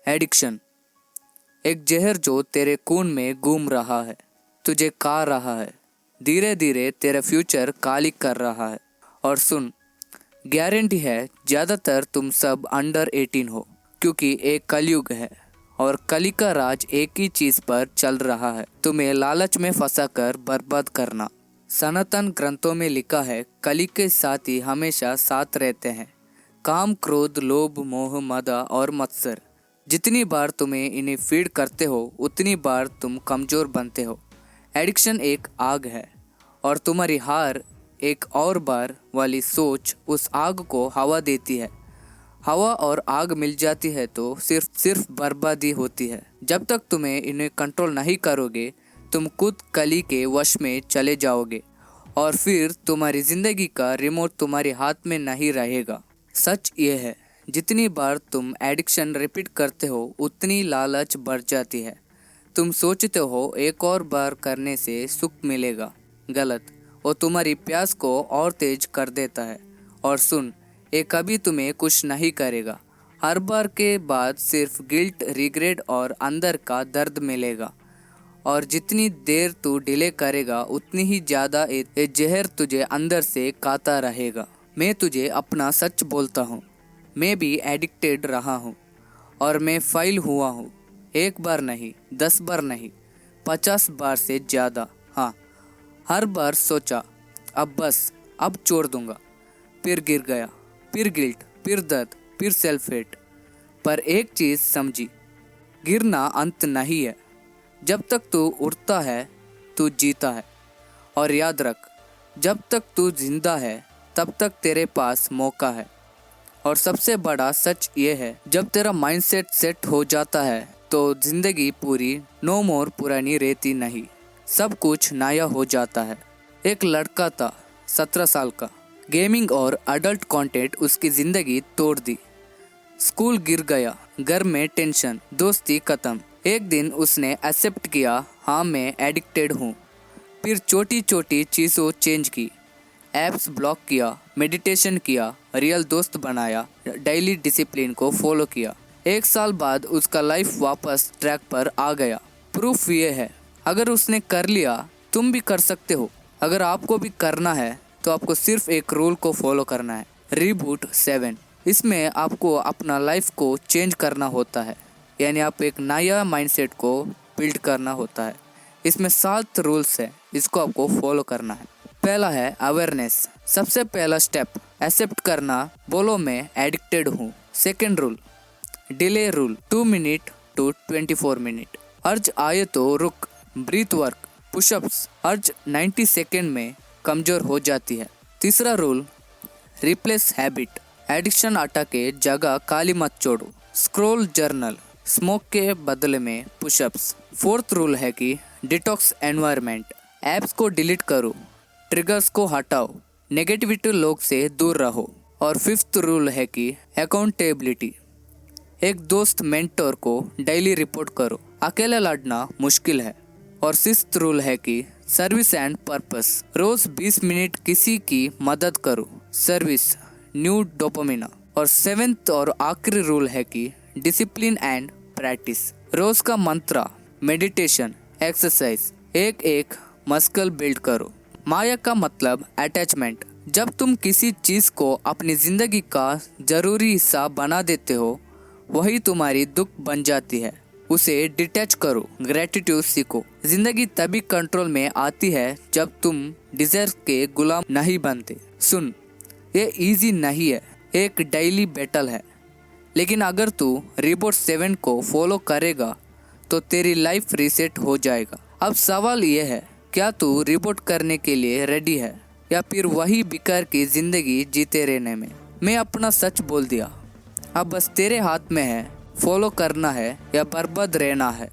Addiction एक जहर जो तेरे खून में घूम रहा है, तुझे खा रहा है, धीरे धीरे तेरा फ्यूचर काली कर रहा है। और सुन, गारंटी है ज़्यादातर तुम सब अंडर 18 हो, क्योंकि एक कलयुग है और कली का राज एक ही चीज़ पर चल रहा है, तुम्हें लालच में फंसाकर बर्बाद करना। सनातन ग्रंथों में लिखा है, कली के साथी हमेशा साथ रहते हैं, काम, क्रोध, लोभ, मोह, मद और मत्सर। जितनी बार तुम्हें इन्हें फीड करते हो उतनी बार तुम कमज़ोर बनते हो। एडिक्शन एक आग है और तुम्हारी हार एक और बार वाली सोच उस आग को हवा देती है। हवा और आग मिल जाती है तो सिर्फ बर्बादी होती है। जब तक तुम्हें इन्हें कंट्रोल नहीं करोगे तुम खुद कली के वश में चले जाओगे और फिर तुम्हारी ज़िंदगी का रिमोट तुम्हारे हाथ में नहीं रहेगा। सच ये है, जितनी बार तुम एडिक्शन रिपीट करते हो उतनी लालच बढ़ जाती है। तुम सोचते हो एक और बार करने से सुख मिलेगा, गलत। वो तुम्हारी प्यास को और तेज कर देता है। और सुन, ये कभी तुम्हें कुछ नहीं करेगा। हर बार के बाद सिर्फ गिल्ट, रिग्रेट और अंदर का दर्द मिलेगा। और जितनी देर तू डिले करेगा उतनी ही ज़्यादा ये जहर तुझे अंदर से खाता रहेगा। मैं तुझे अपना सच बोलता हूँ, मैं भी एडिक्टेड रहा हूँ और मैं फेल हुआ हूँ। एक बार नहीं, 10 बार नहीं, 50 बार से ज़्यादा। हाँ, हर बार सोचा अब बस, अब छोड़ दूँगा, फिर गिर गया, फिर गिल्ट, फिर दर्द, फिर सेल्फ हेट। पर एक चीज़ समझी, गिरना अंत नहीं है। जब तक तू उठता है तू जीता है। और याद रख, जब तक तू जिंदा है तब तक तेरे पास मौका है। और सबसे बड़ा सच ये है, जब तेरा माइंडसेट सेट हो जाता है तो जिंदगी पूरी नो मोर पुरानी रहती नहीं, सब कुछ नया हो जाता है। एक लड़का था 17 साल का, गेमिंग और अडल्ट कंटेंट उसकी ज़िंदगी तोड़ दी। स्कूल गिर गया, घर में टेंशन, दोस्ती खत्म। एक दिन उसने एक्सेप्ट किया, हाँ मैं एडिक्टेड हूँ। फिर छोटी छोटी चीज़ों चेंज की, ऐप्स ब्लॉक किया, मेडिटेशन किया, रियल दोस्त बनाया, डेली डिसिप्लिन को फॉलो किया। 1 साल बाद उसका लाइफ वापस ट्रैक पर आ गया। प्रूफ ये है, अगर उसने कर लिया तुम भी कर सकते हो। अगर आपको भी करना है तो आपको सिर्फ एक रूल को फॉलो करना है, रीबूट 7। इसमें आपको अपना लाइफ को चेंज करना होता है, यानी आप एक नया माइंडसेट को बिल्ड करना होता है। इसमें 7 रूल्स है, इसको आपको फॉलो करना है। पहला है अवेयरनेस। सबसे पहला स्टेप एक्सेप्ट करना, बोलो मैं एडिक्टेड हूँ। Second rule delay rule, 2 minute to 24 minute. Urge आए तो रुक, ब्रीथ वर्क, पुशअप्स। अर्ज 90 सेकेंड में कमज़ोर हो जाती है। तीसरा रूल रिप्लेस हैबिट, एडिक्शन हटा के जगह काली मत छोड़ो। स्क्रॉल जर्नल, स्मोक के बदले में पुशअप्स। फोर्थ रूल है कि डिटॉक्स एनवायरनमेंट, ऐप्स को डिलीट करो, ट्रिगर्स को हटाओ, नेगेटिविटी लोग से दूर रहो। और फिफ्थ रूल है कि अकाउंटेबिलिटी, एक दोस्त मेंटर को डेली रिपोर्ट करो, अकेला लड़ना मुश्किल है। और सिक्स्थ रूल है कि सर्विस एंड पर्पस, रोज 20 मिनट किसी की मदद करो, सर्विस, न्यू डोपामिना। और सेवेंथ और आखिरी रूल है कि डिसिप्लिन एंड प्रैक्टिस, रोज का मंत्र, मेडिटेशन, एक्सरसाइज, एक मस्कल बिल्ड करो। माया का मतलब अटैचमेंट, जब तुम किसी चीज़ को अपनी ज़िंदगी का ज़रूरी हिस्सा बना देते हो वही तुम्हारी दुख बन जाती है। उसे डिटैच करो, ग्रेटिट्यूड सीखो। ज़िंदगी तभी कंट्रोल में आती है जब तुम डिज़ायर के गुलाम नहीं बनते। सुन, ये इजी नहीं है, एक डेली बैटल है, लेकिन अगर तू रिपोर्ट 7 को फॉलो करेगा तो तेरी लाइफ रीसेट हो जाएगा। अब सवाल ये है, क्या तू रिपोर्ट करने के लिए रेडी है या फिर वही बेकार की ज़िंदगी जीते रहने में। मैं अपना सच बोल दिया, अब बस तेरे हाथ में है, फॉलो करना है या बर्बाद रहना है।